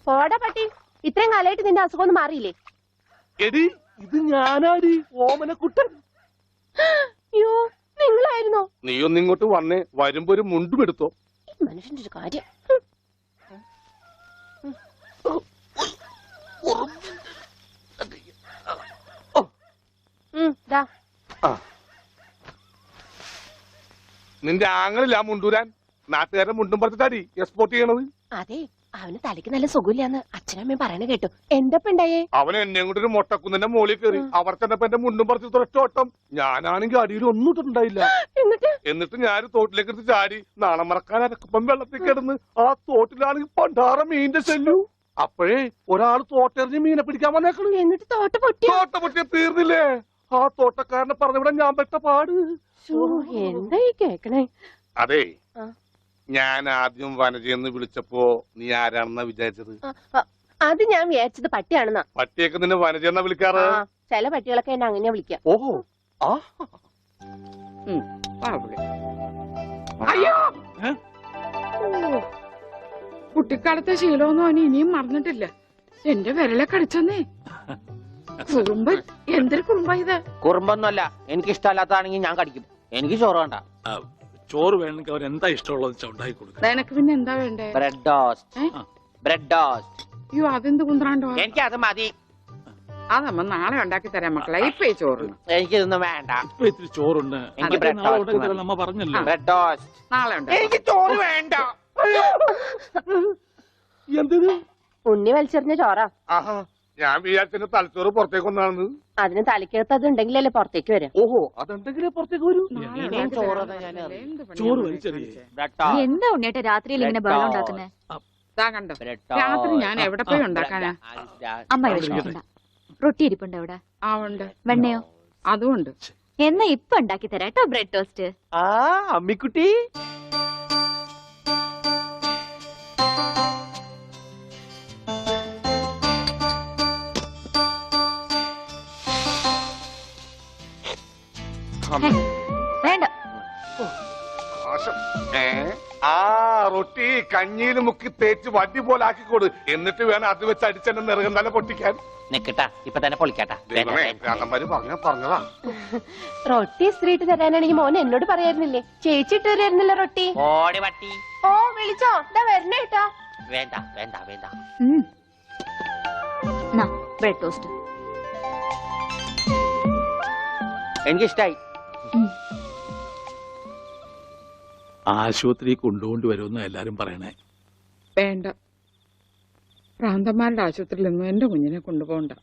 പോടാ പട്ടി, ഇത്രയും കാലമായിട്ട് നിന്റെ അസുഖം ഒന്നും മാറിയില്ലേ? എടി ഇത് ഞാനാടി, ഓമനക്കുട്ടൻ. അയ്യോ, നിങ്ങളായിരുന്നോ? നീ ഒന്നിങ്ങോട്ട് വന്നേ, വരുമ്പോ ഒരു മുണ്ടും എടുത്തോ. മനുഷ്യന്റെ ഒരു കാര്യം. നിന്റെ ആങ്ങളില്ല മുണ്ടൂരാൻ, നാട്ടുകാരെ മുണ്ടും പറിച്ചിട്ടാടി എക്സ്പോർട്ട് ചെയ്യണത്. അതെ, അവന് തലയ്ക്ക് നല്ല സുഖമില്ലാന്ന് അച്ഛനമ്മയും പറയണ കേട്ടു. എന്തപ്പണ്ടായേ? അവൻ എന്നെ കൊണ്ട് ഒരു മൊട്ടക്കുന്നിന്റെ മോളിൽ കയറി. അവർ ചെന്നപ്പോ എന്റെ മുണ്ടും പറിച്ച് ഒറ്റോട്ടം. ഞാനാണെങ്കിൽ അടിയിൽ ഒന്നും ഇട്ടിട്ടുണ്ടായില്ല. എന്നിട്ട് ഞാൻ തോട്ടിലേക്ക് എടുത്ത് ചാടി. നാണം മറക്കാൻ അരക്കപ്പം വെള്ളത്തിൽ കിടന്ന് ആ തോട്ടിലാണെങ്കിൽ പണ്ടാറ മീനിന്റെ ശല്യു. അപ്പോഴേ ഒരാൾ തോട്ടെറിഞ്ഞ് മീനെ പിടിക്കാൻ വന്നേക്കണു. എന്നിട്ട് തോട്ട പൊട്ടിയ തീർന്നില്ലേ? ആ തോട്ടക്കാരനെ പറഞ്ഞവിടെ ഞാൻ പെട്ട പാട്. എന്തായി കേക്കണേ? അതെ, ഞാൻ ആദ്യം വനജയെന്ന് വിളിച്ചപ്പോ നീ ആരാണെന്നാ വിചാരിച്ചത്? അത് ഞാൻ വിചാരിച്ചത് പട്ടിയാണെന്നാ. പട്ടിയൊക്കെ നിന്നെ വനജയെന്നാ വിളിക്കാറ്. ചില പട്ടികളൊക്കെ എന്നെ അങ്ങനെയാ വിളിക്കാം. ഓഹോ, ആ അയ്യോ, കുട്ടിക്കാലത്തെ ശീലമൊന്നും അവന് ഇനിയും മറന്നിട്ടില്ല. എന്റെ വിരലെ കടിച്ചെന്നേ. കുറുമ്പ്, എന്തൊരു കുറുമ്പ ഇത്? കുറുമ്പൊന്നുമല്ല, എനിക്ക് ഇഷ്ടമല്ലാത്തതാണെങ്കിൽ ഞാൻ കടിക്കും. എനിക്ക് ചോറ് വേണ്ട. ചോറ് വേണമെങ്കിൽ അവർ എന്താ ഇഷ്ടമുള്ളത് ഉണ്ടാക്കി കൊടുക്കും. നിനക്ക് പിന്നെ എന്താ വേണ്ടേ? Bread toast. Bread toast. അയ്യോ, അതെന്ത് കുന്ത്രാണ്ടോ? എനിക്ക് അത് മതി. അതമ്മ നാളെ ഉണ്ടാക്കി തരാം മക്കളെ. ഇപ്പൊ ഈ ചോറ് എനിക്കിതൊന്നും വേണ്ട. ഇപ്പൊ ഇത്തിരി ചോറുണ്ട്, എനിക്ക് ബ്രെഡ് ടോസ്റ്റ്. നമ്മ പറഞ്ഞല്ലോ ബ്രെഡ് ടോസ്റ്റ് നാളെ ഉണ്ടാക്കി. എനിക്ക് ചോറ് വേണ്ട. എന്തിന്? ഉണ്ണി വലിച്ചെറിഞ്ഞ ചോറാ. ആഹാ, ഞാൻ വിചാരിച്ച തലച്ചോറ് പുറത്തേക്ക് ഒന്നാണെന്ന്. അതിന് തലയ്ക്കകത്ത് അത് ഉണ്ടെങ്കിലല്ലേ പുറത്തേക്ക് വരാം. ഓഹോ, അതുണ്ടെങ്കിലേ പുറത്തേക്ക് വരൂ. ചോറ് വലിച്ചെറിയേ. എന്താ ഉണ്ണിയേട്ടാ രാത്രിയിൽ ഇങ്ങനെ ബഹളം ഉണ്ടാക്കുന്നേ? കണ്ടോ, രാത്രി ഞാൻ എവിടെ പോയി ഉണ്ടാക്കാനാ? അമ്മ വിഷമിക്കണ്ട, റൊട്ടി ഇരിപ്പുണ്ട് അവിടെ. ആ ഉണ്ട്. വെണ്ണയോ? അതും ഉണ്ട്. എന്നാ ഇപ്പൊ ഉണ്ടാക്കി തരാം കേട്ടോ ബ്രെഡ് ടോസ്റ്റ്. ആ അമ്മിക്കുട്ടി, വേണ്ട. ആ റൊട്ടി കഞ്ഞിയിൽ മുക്കി തേച്ച് വടി പോലെ ആക്കിക്കോട്. എന്നിട്ട് വേണം അത് വെച്ച് അടിച്ചെന്നെ നിറകം തന്നെ പൊട്ടിക്കാൻ. നിക്കട്ടാ, ഇപ്പൊ തന്നെ പൊളിക്കട്ടാ. പറഞ്ഞതാ. റൊട്ടി സ്ത്രീട്ട് തരാനാണെങ്കിൽ മോൻ എന്നോട് പറയായിരുന്നില്ലേ? ചേച്ചി ഇട്ട് തരായിരുന്നില്ല റൊട്ടി. ഓടി പട്ടി. ഓ വിളിച്ചോ, ഇതാ വരണേട്ടാ. വേണ്ട വേണ്ട വേണ്ട. ബ്രെഡ് ടോസ്റ്റ് എനിക്കിഷ്ടായി. ആശുപത്രി കൊണ്ടുകൊണ്ട് വരുമെന്ന് എല്ലാരും പറയണേ. വേണ്ട, ഭ്രാന്തന്മാരുടെ ആശുപത്രിയിലൊന്നും എന്റെ കുഞ്ഞിനെ കൊണ്ടുപോകണ്ട.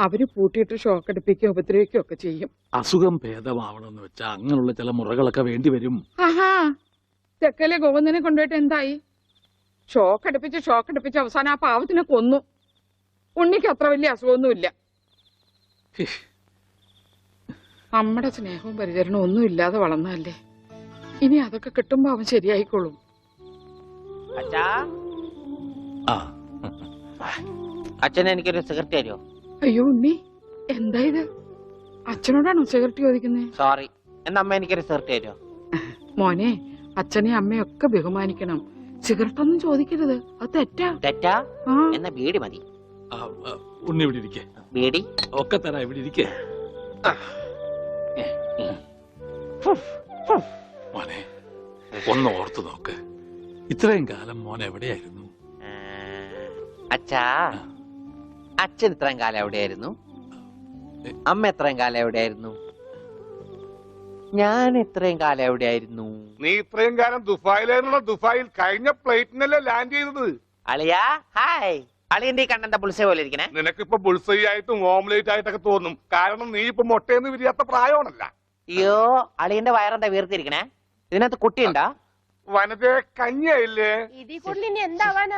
അവര് പൂട്ടിയിട്ട് ഷോക്ക് അടിപ്പിക്കുകയോ ഉപദ്രവിക്കുകയോ ഒക്കെ ചെയ്യും. അസുഖം ഭേദമാവണമെന്ന് വെച്ചാൽ അങ്ങനെയുള്ള ചില മുറകളൊക്കെ വേണ്ടി വരും. ആഹാ, തെക്കലെ ഗോവിന്ദനെ കൊണ്ടുപോയിട്ട് എന്തായി? ഷോക്ക് അടുപ്പിച്ച് അവസാനം ആ പാവത്തിനെ കൊന്നു. ഉണ്ണിക്ക് അത്ര വലിയ അസുഖമൊന്നുമില്ല. നമ്മുടെ സ്നേഹവും പരിചരണവും ഒന്നും ഇല്ലാതെ വളർന്നല്ലേ. ഇനി അതൊക്കെ കിട്ടുമ്പോ അവൻ ശരിയായിക്കോളും. അച്ഛൻ എനിക്കൊരു സിഗരറ്റ് തരുമോ? അയ്യോ ഉണ്ണി, എന്താ ഇത്? അച്ഛനോടാണോ സിഗരറ്റ് ചോദിക്കുന്നത്? സോറി, എന്നാ അമ്മ എനിക്കൊരു സിഗരറ്റ് തരുമോ? മോനെ, അച്ഛനെയും അമ്മയൊക്കെ ബഹുമാനിക്കണം. സിഗരറ്റ് ഒന്നും ചോദിക്കരുത്, അത് തെറ്റാ. തെറ്റാ? എന്നാ ബീഡി മതി. ഉണ്ണി ഇവിടെ ഇരിക്കേ. ബീഡി ഒക്കെ തരാ, ഇവിടെ ഇരിക്കേ. മോനെ, ഒന്ന് ഓർത്തു നോക്ക്, ഇത്രയും കാലം മോൻ എവിടെയായിരുന്നു? അച്ഛാ, അച്ഛൻ ഇത്രയും കാലം എവിടെയായിരുന്നു? അമ്മ എത്രയും കാലം എവിടെയായിരുന്നു? ഞാൻ എത്രയും കാലം എവിടെയായിരുന്നു? നീ ഇത്രയും കാലം ദുബായിലായിരുന്നുള്ള ദുബായിൽ കഴിഞ്ഞ ഫ്ലൈറ്റിനല്ലേ ലാൻഡ് ചെയ്തത്. അളിയാ ഹായ്. അളിയന്റെ ഈ കണ്ടെന്താ പുളിസ പോലെ ഇരിക്കണേ? നിനക്കിപ്പോ ബുൾസൈ ആയിട്ടും ഓംലേറ്റ് ആയിട്ടൊക്കെ തോന്നും. കാരണം നീ ഇപ്പൊ മുട്ടയെന്ന് വിരിയാത്ത പ്രായമാണല്ല. അയ്യോ, അളിയന്റെ വയറെന്താ വീർത്തിരിക്കണേ? ഇതിനകത്ത് കുട്ടിയുണ്ടാ? വനത്തെ കഞ്ഞിയായില്ലേ? ഇതിൽ കൂടുതൽ ഇനി എന്താവാനാ?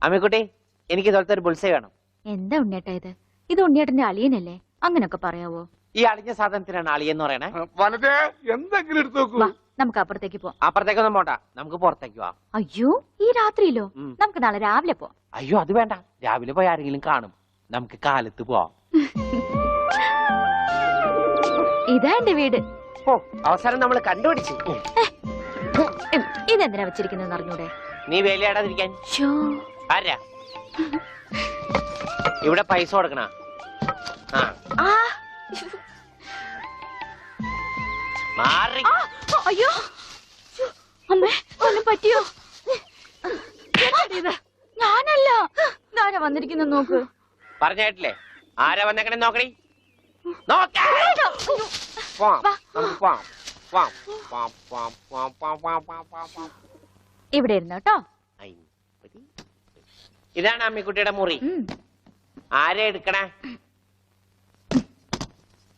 അമ്മിക്കുട്ടി, എനിക്ക് ഇതുപോലത്തെ ഒരു ബുൾസൈ വേണം. എന്താ ഉണ്ണിയേട്ടാ ഇത്? ഇത് ഉണ്ണിയേട്ടന്റെ അളിയനല്ലേ? അങ്ങനൊക്കെ പറയാവോ? ഈ അളിഞ്ഞ സാധനത്തിനാണ് അളിയെന്ന് പറയണേ. വനത്തെ എന്തെങ്കിലും എടുത്തു നോക്കൂ. നമുക്ക് അപ്പുറത്തേക്ക് പോവാം. അപ്പുറത്തേക്കൊന്നും പോണ്ട, നമുക്ക് പുറത്തേക്ക് പോവാം. അയ്യോ, ഈ രാത്രിയിലോ? നമുക്ക് നാളെ രാവിലെ പോവാം. അയ്യോ അത് വേണ്ട, രാവിലെ പോയി ആരെങ്കിലും കാണും. നമുക്ക് കാലത്ത് പോവാം. ഇതാ എന്റെ വീട്. ഓ, അവസാനം നമ്മൾ കണ്ടുപിടിച്ചു. ഇതെന്തിനാ വെച്ചിരിക്കുന്നത് അറിഞ്ഞൂടെ? നീ വേലയാടാതിരിക്കാൻ ശോ. ആരാ ഇവിടെ പൈസ കൊടുക്കണ? ആ, മാറി. ആ, അയ്യോ അമ്മേ, ഒന്നും പറ്റിയോ? ഇത് ഞാനല്ല. ഞാനാ വന്നിരിക്കുന്ന നോക്ക്. പറഞ്ഞേട്ടില്ലേ ആരാ വന്നേക്കണേ നോക്കണേ. നോക്കാം. പോവാം, നമുക്ക് പോവാം. പോവാം, പോവാം, പോവാം, പോവാം, പോവാം, പോവാം, പോവാം, പോവാം, പോവാം. ഇവിടെ ഇരുന്നു കേട്ടോ. ഇതാണ് അമ്മിക്കുട്ടിയുടെ മുറി. ആരെ എടുക്കണേ?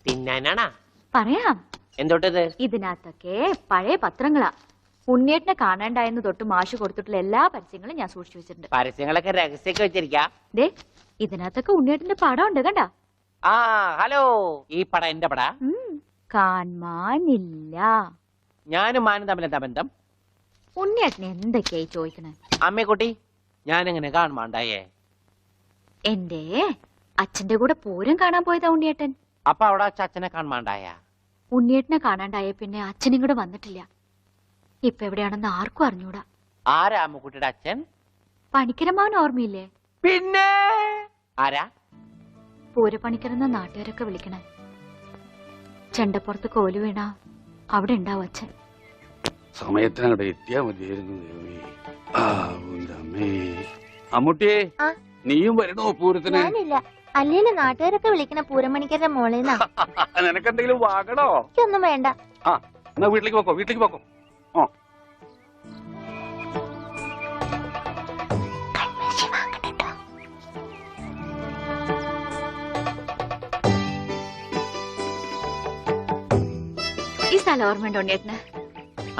തിന്നാനാണാ? പറയാം. എന്തോട്ടത്? ഇതിനകത്തൊക്കെ പഴയ പത്രങ്ങളാ. ഉണ്ണിയേട്ടനെ കാണാണ്ടായെന്ന് തൊട്ട് മാഷ് കൊടുത്തിട്ടുള്ള എല്ലാ പരസ്യങ്ങളും ഞാൻ സൂക്ഷിച്ചു വെച്ചിട്ടുണ്ട്. പരസ്യങ്ങളൊക്കെ രഹസ്യൊക്കെ വെച്ചിരിക്കാ. ദേ, ഇതിനകത്തൊക്കെ ഉണ്ണിയേട്ടന്റെ പടം ഉണ്ട് കണ്ടാ. ആ ഹലോ, ഈ പട എന്റെ പട. കാണാനില്ല. ഞാനും മാനും തമ്മിലെന്താ ബന്ധം? ഉണ്ണിയേട്ടനെ എന്തൊക്കെയായി ചോദിക്കണേ? അമ്മക്കുട്ടി, ഞാനെങ്ങനെ കാണുമാണ്ടായേ? എന്റെ അച്ഛന്റെ കൂടെ പൂരം കാണാൻ പോയതാ ഉണ്ണിയേട്ടൻ. അപ്പൊ അവിടെ അച്ഛനെ കാണുമാണ്ടായ? ഉണ്ണിയേട്ടനെ കാണാണ്ടായ പിന്നെ അച്ഛനും കൂടെ വന്നിട്ടില്ല. ഇപ്പൊ എവിടെയാണെന്ന് ആർക്കും അറിഞ്ഞൂടാ. ആരാ അമ്മക്കുട്ടിയുടെ അച്ഛൻ? പണിക്കരമാവൻ ഓർമ്മയില്ലേ? പിന്നെ ആരാ? പൂരപ്പണിക്കരെന്ന നാട്ടുകാരൊക്കെ വിളിക്കണേ. ചെണ്ടപ്പുറത്ത് കോലു വീണ അവിടെ ഉണ്ടാവും അച്ഛൻ. സമയത്തിനവിടെ എത്തിയാ മതിയായിരുന്നു. അമ്മൂട്ടിയെ, നീയും വരണോ പൂരത്തിന്? ഞാനില്ല. അല്ലേലും നാട്ടുകാരൊക്കെ വിളിക്കണ പൂരമണിക്കരുടെ മോളേന്നാ. നിനക്കെന്തെങ്കിലും വാങ്ങണോ? എനിക്കൊന്നും വേണ്ട. ആ, എന്നാ വീട്ടിലേക്ക് പോക്കോ, വീട്ടിലേക്ക് പോക്കോ. ഓ, ഈ സ്ഥലം ഓർമ്മയുണ്ടോ ഉണ്ണിയേട്ടന്?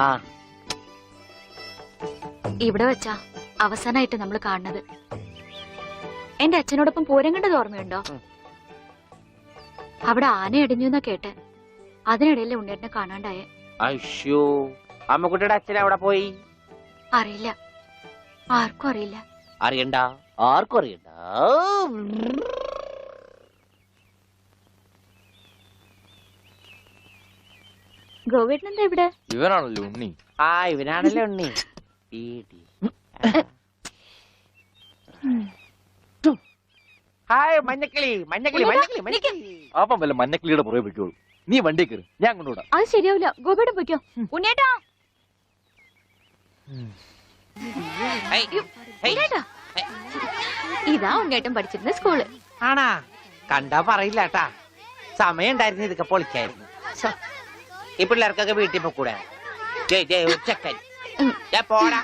ആ, ഇവിടെ വെച്ചാ അവസാനമായിട്ട് നമ്മൾ കാണുന്നത്. എന്റെ അച്ഛനോടൊപ്പം പൂരം കണ്ടത് ഓർമ്മയുണ്ടോ? അവിടെ ആന ഇടിഞ്ഞു എന്നാ കേട്ടെ. അതിനിടയിലെ ഉണ്ണിയേട്ടനെ കാണാണ്ടായ. അയ്യോ, അമ്മക്കുട്ടിയുടെ അച്ഛൻ അവിടെ പോയി? അറിയില്ല, ആർക്കും അറിയില്ല. അറിയണ്ട, ആർക്കും അറിയണ്ട. ഗോവേട്ടൻ എന്താ ഇവിടെ? ഇവനാണല്ലോ ഉണ്ണി. ആ, ഇവനാണല്ലേ ഉണ്ണി. ഹായ് മഞ്ഞക്കിളി, മഞ്ഞക്കിളി, മഞ്ഞക്കിളി, മഞ്ഞക്കിളി. അപ്പം വല്ല മഞ്ഞക്കിളിയുടെ പുറകെ വെക്കോളൂ. നീ വണ്ടി കയറി, ഞാൻ കൊണ്ടുവിടാം. അത് ശരിയാവില്ല. ഗോപേട്ടൻ പൊയ്ക്കോ. ഉണ്ണിയേട്ടാ, ഹേയ്, ഹേയ്. ഉണ്ണിയേട്ടാ. ഇതാ ഉണ്ണിയേട്ടൻ പഠിച്ചിരുന്ന സ്കൂള്. ആണാ? കണ്ടാ പറയില്ല കേട്ടാ. സമയം ഉണ്ടായിരുന്നു ഇതൊക്കെ പൊളിക്കായിരുന്നു. ഈ പിള്ളേർക്കൊക്കെ വീട്ടിൽ പോക്കൂടെ? ചെക്കൻ പോടാ.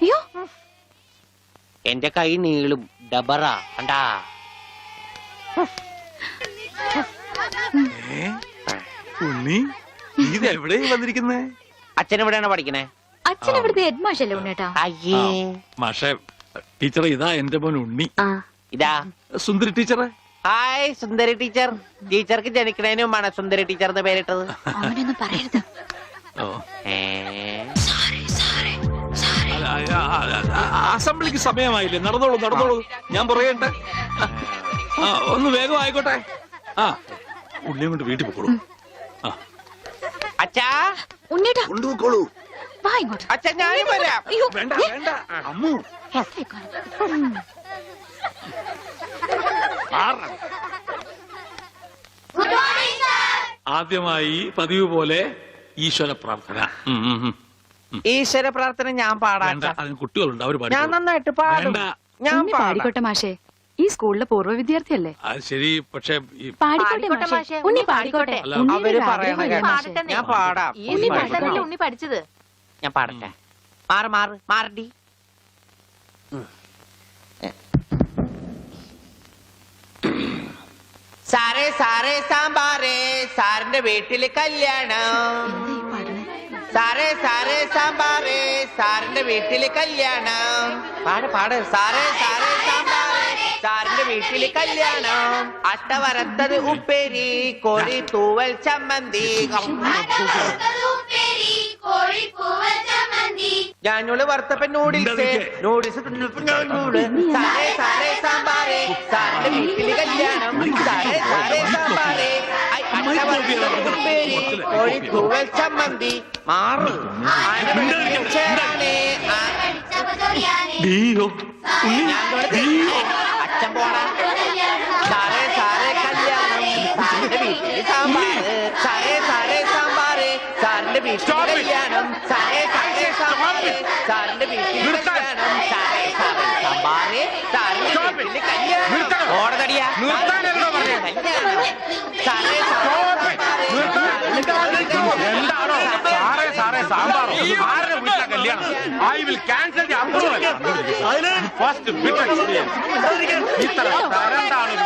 അയ്യോ, എന്റെ കൈ നീളും. ഡബറ കണ്ടാ? ഉണ്ണി, ഇത് എവിടെ വന്നിരിക്കുന്നേ? അച്ഛൻ എവിടെയാണ് പഠിക്കണേ? അച്ഛൻ ഇവിടുത്തെ ഹെഡ് മാഷല്ലേ ഉണ്ണിയേട്ടാ? അയ്യേ, മാഷേ, ടീച്ചറെ, ഇതാ എന്റെ മോൻ ഉണ്ണി. ഇതാ സുന്ദരി ടീച്ചറെ. ഹായ് സുന്ദരി ടീച്ചർ. ടീച്ചർക്ക് ജനിക്കണേനുമാണ് സുന്ദരി ടീച്ചർ എന്ന് പേരിട്ടത്. അവനൊന്നും പറയരുത്. ഓ, ഏ? അസംബ്ലിക്ക് സമയമായില്ലേ? നടന്നോളൂ, നടന്നോളൂ, ഞാൻ പറയട്ടെ. ഒന്ന് വേഗം ആയിക്കോട്ടെ. ആ, ഉള്ളിയും കൊണ്ട് വീട്ടിൽ പോക്കോളൂ. അച്ഛാ, ഉണ്ണിയേട്ടാ, കൊണ്ടുപോക്കോളൂ. വാ ഇങ്ങോട്ട്. അച്ഛാ ഞാനും വരാം. അയ്യോ, വേണ്ട, വേണ്ട, അമ്മു. ആദ്യമായി പതിവ് പോലെ ഈശ്വര പ്രാർത്ഥന. ഈശ്വര പ്രാർത്ഥന ഞാൻ പാടാം. വേണ്ട, അതിന് കുട്ടികളുണ്ട്, അവര് ഞാൻ പാടിക്കോളും. നന്നായിട്ട് പാടും. വേണ്ട. ഞാൻ പാടാം. പാടിക്കോട്ടെ മാഷേ, ഈ സ്കൂളിലെ പൂർവ്വ വിദ്യാർത്ഥിയല്ലേ? അത് ശരി, പക്ഷെ പാടിക്കോട്ടെ മാഷേ. ഉണ്ണി പാടിക്കോട്ടെ. അല്ല, അവര് പറയണ കേട്ടോ. ഞാൻ പാടാം. ഉണ്ണി പഠിച്ചതല്ലേ ഉണ്ണി പഠിച്ചത്? ഞാൻ പാടട്ടെ. മാറ് മാറ് മാറടി. സാറേ സാറേ സാമ്പാറേ, സാറിന്റെ വീട്ടില് കല്യാണം. സാറേ സാറേ സാമ്പാറേ, സാറിന്റെ വീട്ടില് കല്യാണം. പാട് പാട്. സാറേ സാറേ സാമ്പാറേ, സാറിന്റെ വീട്ടില് കല്യാണം. അട്ട വറുത്തത് ഉപ്പേരി, കോഴി തൂവൽ ചമ്മന്തി. ഞാനോള് വറുത്തപ്പൻ നൂഡിൽസ്, നൂഡിൽസ് സാറേ സാറേ സാമ്പാറേ, സാറിന്റെ വീട്ടില് കല്യാണം. സാറേ സാറേ സാമ്പാറേ. കോഴിത്തൂവൽ ചമ്മന്തി മാറു അച്ഛൻ പോടാ സാറേ സാറേ കല്യാണം സാറിന്റെ വീട്ടിൽ സാമ്പാറ് സാറേ സാറേ സാമ്പാറ് സാറിന്റെ വീട്ടിൽ കല്യാണം സാറേ സാറേ സാമ്പാറ് സാറിന്റെ വീട്ടിൽ കല്യാണം സാറേ സാറേ സാമ്പാറ് സാറിന്റെ വീട്ടിൽ കല്യാണം ഓടതടിയാ എന്താണോ സാറേ സാറേ സാമ്പാറോ ആരുടെ വീട്ടിലെ കല്യാണം I will cancel the approval first bit experience ഇത്ര തരണ്ടാണ്